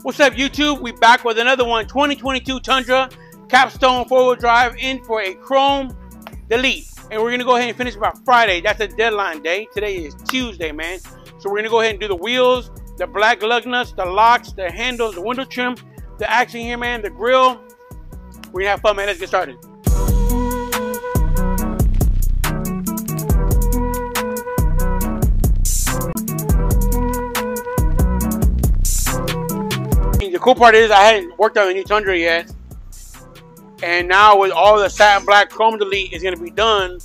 What's up, YouTube? We back with another one. 2022 Tundra Capstone 4-wheel drive in for a chrome delete. And we're going to go ahead and finish by Friday. That's the deadline day. Today is Tuesday, man. So we're going to go ahead and do the wheels, the black lug nuts, the locks, the handles, the window trim, the action here, man, the grill. We're going to have fun, man. Let's get started. The cool part is I hadn't worked on the new Tundra yet, and now with all the satin black chrome delete is going to be done,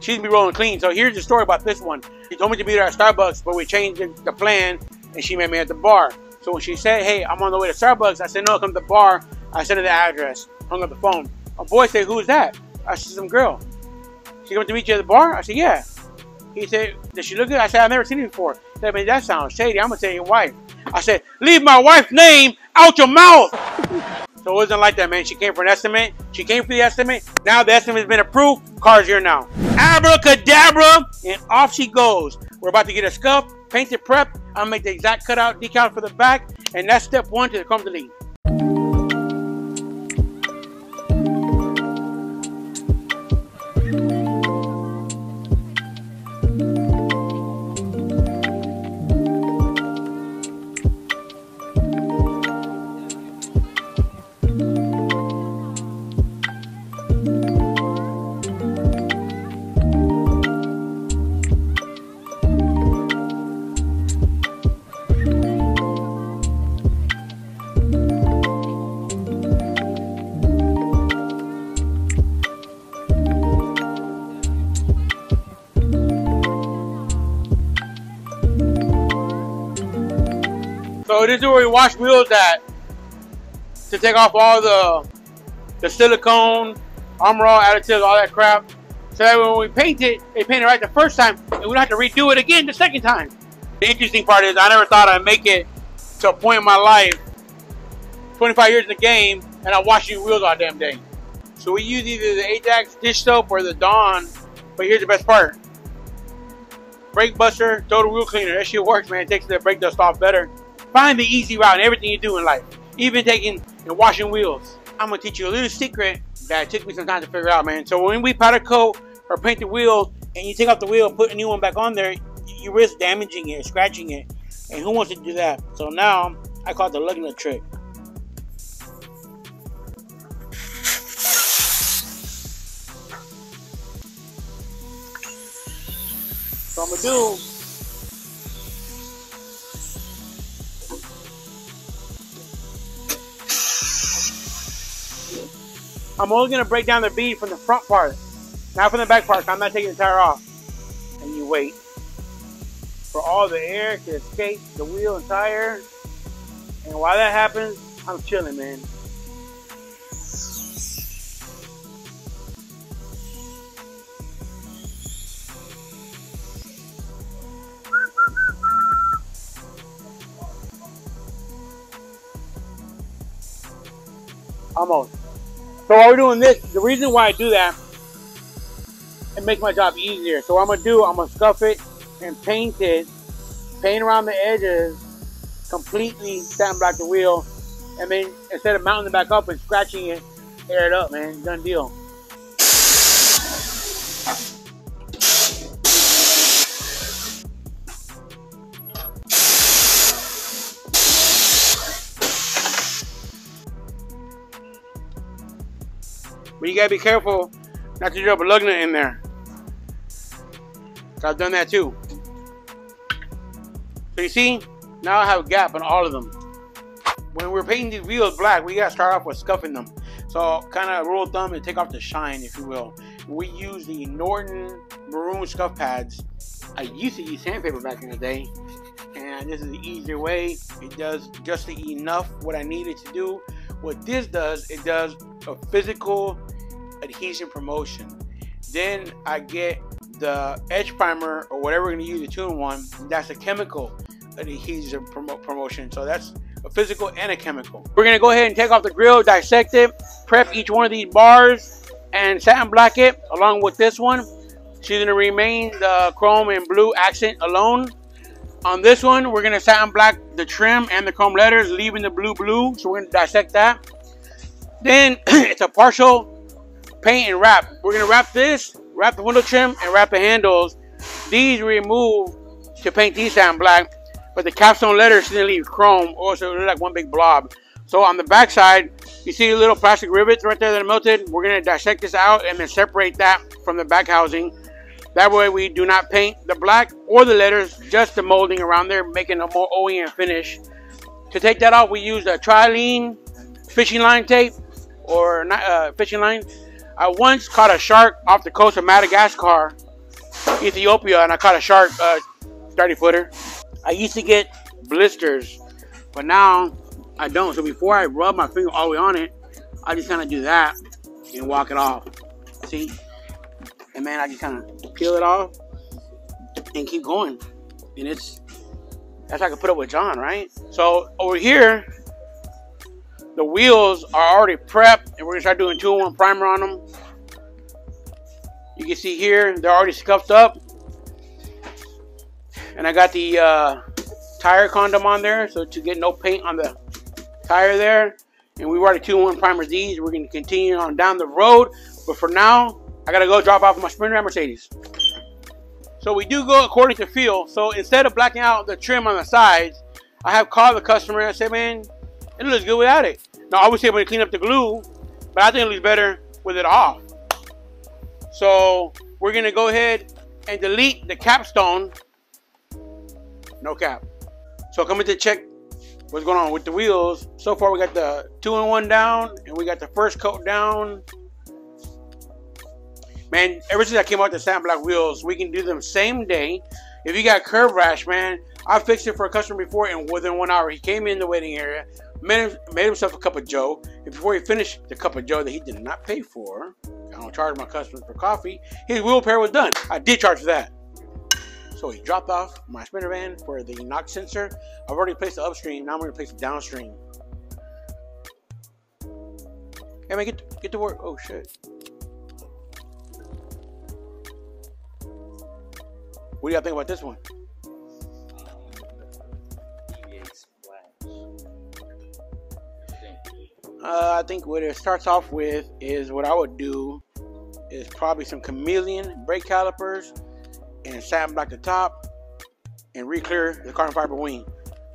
she's going to be rolling clean. So here's the story about this one. She told me to be there at Starbucks, but we changed the plan, and she met me at the bar. So when she said, hey, I'm on the way to Starbucks, I said, no, come to the bar. I sent her the address, hung up the phone. A boy said, who's that? I said, some girl. She coming to meet you at the bar? I said, yeah. He said, does she look good? I said, I've never seen her before. He said, man, that sounds shady. I'm going to tell your wife. I said, leave my wife's name out your mouth. So it wasn't like that, man. She came for an estimate. She came for the estimate. Now the estimate has been approved. Car's here now. Abracadabra, and off she goes. We're about to get a scuff, paint it, prep. I'll make the exact cutout decal for the back, and that's step one to the chrome delete. So this is where we wash wheels at to take off all the silicone, Armor All additives, all that crap. So that when we paint it, they paint it right the first time, and we don't have to redo it again the second time. The interesting part is I never thought I'd make it to a point in my life, 25 years in the game, and I wash these wheels all damn day. So we use either the Ajax dish soap or the Dawn, but here's the best part. Brake buster, total wheel cleaner. That shit works, man. It takes the brake dust off better. Find the easy route in everything you do in life, even taking and washing wheels. I'm gonna teach you a little secret that took me some time to figure out, man. So when we powder coat or paint the wheel and you take off the wheel and put a new one back on there, you risk damaging it, scratching it. And who wants to do that? So now I call it the lug nut trick. So I'm gonna do, I'm only going to break down the bead from the front part, not from the back part. I'm not taking the tire off. And you wait for all the air to escape the wheel and tire. And while that happens, I'm chilling, man. Almost. So while we're doing this, the reason why I do that, it makes my job easier. So what I'm going to do, I'm going to scuff it and paint it, paint around the edges, completely sandblock the wheel, and then instead of mounting it back up and scratching it, air it up, man. Done deal. But you gotta be careful not to drop a lug nut in there. So I've done that too. So you see, now I have a gap on all of them. When we're painting these wheels black, we gotta start off with scuffing them. So kind of rule of thumb and take off the shine, if you will. We use the Norton maroon scuff pads. I used to use sandpaper back in the day, and this is the easier way. It does just enough what I needed to do. What this does, it does a physical adhesion promotion. Then I get the edge primer or whatever we're going to use, the 2-in-1. That's a chemical adhesion promotion. So that's a physical and a chemical. We're going to go ahead and take off the grill, dissect it, prep each one of these bars, and satin black it along with this one. She's going to remain the chrome and blue accent alone. On this one, we're gonna satin black the trim and the chrome letters, leaving the blue. So we're gonna dissect that. Then it's a partial paint and wrap. We're gonna wrap this, wrap the window trim, and wrap the handles. These remove to paint these satin black, but the capstone letters still leave chrome, or so it looks like one big blob. So on the back side, you see the little plastic rivets right there that are melted. We're gonna dissect this out and then separate that from the back housing. That way we do not paint the black or the letters, just the molding around there, making a more OEM finish. To take that off, we use a Trilene fishing line tape, or not fishing line. I once caught a shark off the coast of Madagascar, Ethiopia, and I caught a shark, 30-footer. I used to get blisters, but now I don't. So before I rub my finger all the way on it, I just kind of do that and walk it off. See? And man, I just kind of peel it off and keep going. And that's how I can put up with John, right? So over here, the wheels are already prepped, and we're gonna start doing 2-in-1 primer on them. You can see here, they're already scuffed up. And I got the tire condom on there, so to get no paint on the tire there. And we've already 2-in-1 primers these. We're gonna continue on down the road. But for now, I gotta go drop off my Sprinter and Mercedes. So we do go according to feel. So instead of blacking out the trim on the sides, I have called the customer and I said, man, it looks good without it. Now obviously I'm gonna clean up the glue, but I think it looks better with it off. So we're gonna go ahead and delete the capstone. No cap. So coming to check what's going on with the wheels. So far we got the 2-in-1 down, and we got the first coat down. Man, ever since I came out the satin black wheels, we can do them same day. If you got curb rash, man, I fixed it for a customer before, and within 1 hour, he came in the waiting area, made himself a cup of joe, and before he finished the cup of joe that he did not pay for, I don't charge my customers for coffee, his wheel repair was done. I did charge for that. So he dropped off my sprinter van for the knock sensor. I've already placed the upstream, now I'm gonna place it downstream. Hey man, get to work. Oh shit. What do y'all think about this one? I think what it starts off with is what I would do is probably some chameleon brake calipers and satin black the top and re-clear the carbon fiber wing.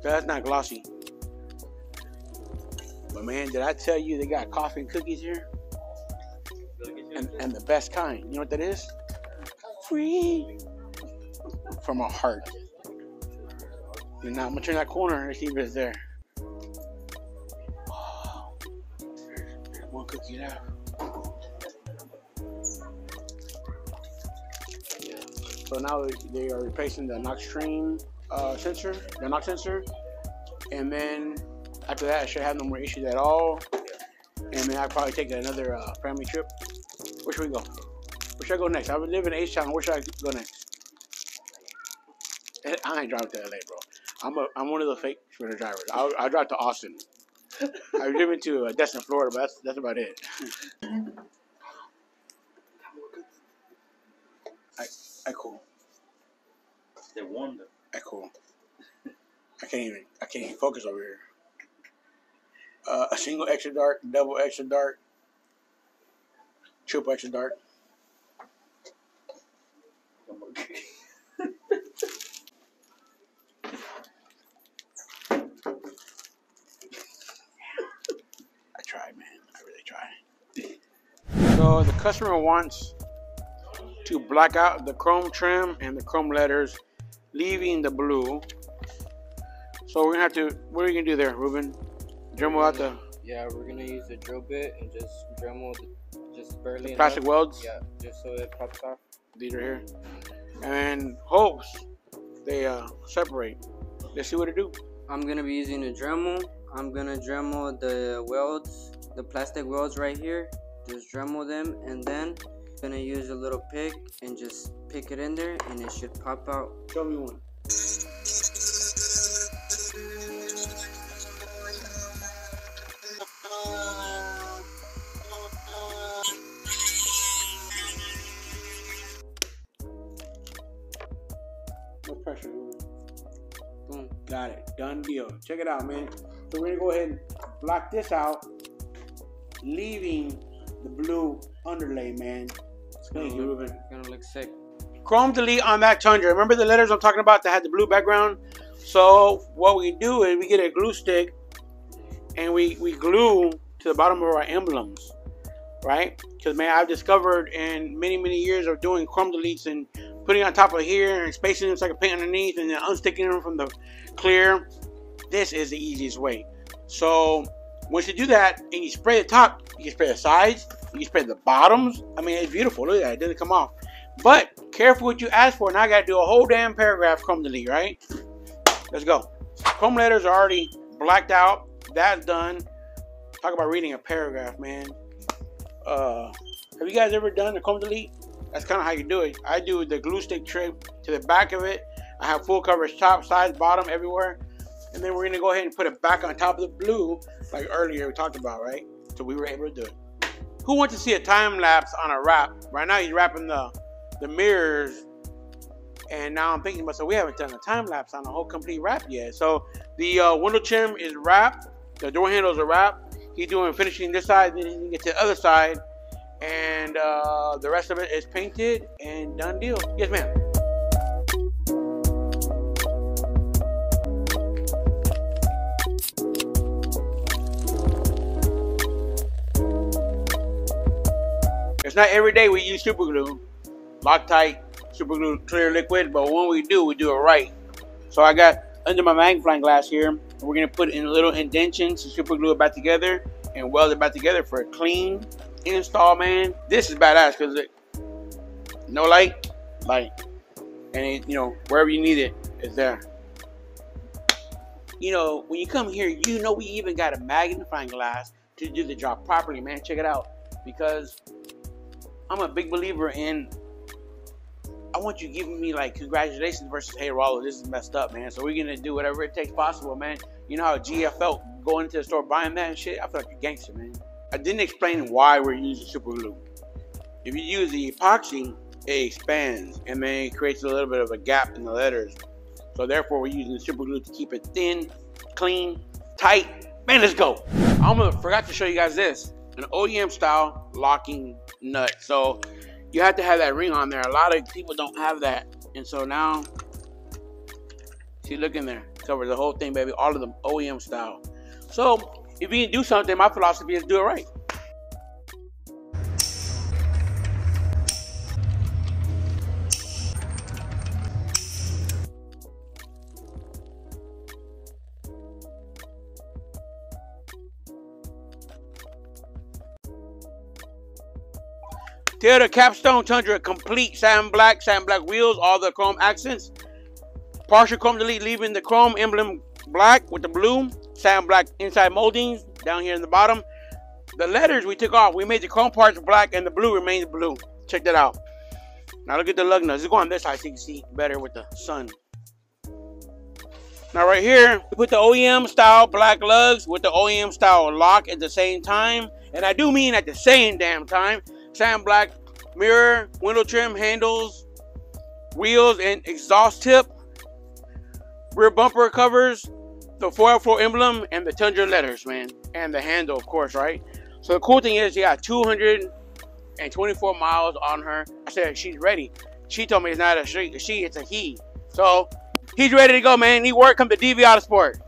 So that's not glossy. But man, did I tell you they got coffee and cookies here? And the best kind. You know what that is? Free. From my heart. And now I'm gonna turn that corner and see if it's there. Oh, there's one cookie left. So now they are replacing the knock stream sensor, the knock sensor, and then after that I should have no more issues at all. And then I'll probably take another family trip. Where should we go? Where should I go next? I would live in H-Town. Where should I go next? I ain't driving to LA, bro. I'm one of the fake Sprinter drivers. I'll drive to Austin. I've driven to Destin, Florida, but that's about it. I cool. They wonder. I cool. I can't even focus over here. A single extra dark, double extra dark, triple extra dark. So the customer wants to black out the chrome trim and the chrome letters, leaving the blue. So we're gonna have to, what are you gonna do there, Ruben? Dremel out the... Yeah, we're gonna use the drill bit and just Dremel just barely the plastic welds? Yeah, just so it pops off. These are here. And hopes they separate. Let's see what it do. I'm gonna be using a Dremel. I'm gonna Dremel the welds, the plastic welds right here. Just Dremel them, and then I'm gonna use a little pick and just pick it in there, and it should pop out. Show me one. No pressure. deal. Check it out, man. So we're gonna go ahead and block this out, leaving the blue underlay, man. Thank you, Ruben. It's gonna look sick. Chrome delete on that Tundra. Remember the letters I'm talking about that had the blue background? So what we do is we get a glue stick and we glue to the bottom of our emblems, right? Because, man, I've discovered in many years of doing chrome deletes and putting on top of here and spacing them so I can paint underneath and then unsticking them from the clear, this is the easiest way. So once you do that and you spray the top, you can spray the sides, you can spray the bottoms. I mean, it's beautiful. Look at that. It doesn't come off. But careful what you ask for. Now I got to do a whole damn paragraph chrome delete, right? Let's go. Chrome letters are already blacked out. That's done. Talk about reading a paragraph, man. Have you guys ever done a chrome delete? That's kind of how you do it. I do the glue stick trick to the back of it. I have full coverage top, sides, bottom, everywhere. And then we're going to go ahead and put it back on top of the blue like earlier we talked about, right? So we were able to do it. Who wants to see a time lapse on a wrap? Right now he's wrapping the mirrors. And now I'm thinking about, so we haven't done a time lapse on a whole complete wrap yet. So the window trim is wrapped. The door handles are wrapped. He's doing finishing this side, then he can get to the other side. And the rest of it is painted and done deal. Yes, ma'am. It's not every day we use super glue, Loctite, super glue, clear liquid, but when we do it right. So I got under my magnifying glass here, we're gonna put in little indentions to super glue it back together and weld it back together for a clean install, man. This is badass because no light, and it, you know, wherever you need it, it's there. You know, when you come here, you know we even got a magnifying glass to do the job properly, man. Check it out, because I'm a big believer in, I want you giving me like congratulations versus, hey Rollo, this is messed up, man. So we're gonna do whatever it takes possible, man. You know how GF felt going into the store buying that and shit? I feel like a gangster, man. I didn't explain why we're using super glue. If you use the epoxy, it expands and then it creates a little bit of a gap in the letters. So therefore we're using super glue to keep it thin, clean, tight. Man, let's go. I forgot to show you guys this. An OEM style locking nut. So you have to have that ring on there. A lot of people don't have that. And so now, see, look in there. Covers the whole thing, baby. All of them OEM style. So if you can do something, my philosophy is do it right. Toyota Capstone Tundra complete satin black wheels, all the chrome accents. Partial chrome delete, leaving the chrome emblem black with the blue, satin black inside moldings down here in the bottom. The letters we took off, we made the chrome parts black and the blue remains blue. Check that out. Now look at the lug nuts. Let's go on this side so you can see better with the sun. Now right here, we put the OEM style black lugs with the OEM style lock at the same time. And I do mean at the same damn time. Satin black mirror, window trim, handles, wheels, and exhaust tip. Rear bumper covers, the 4L4 emblem, and the Tundra letters, man. And the handle, of course, right? So the cool thing is, you got 224 miles on her. I said, she's ready. She told me it's not a she, it's a he. So he's ready to go, man. He work, come to DV Autosport.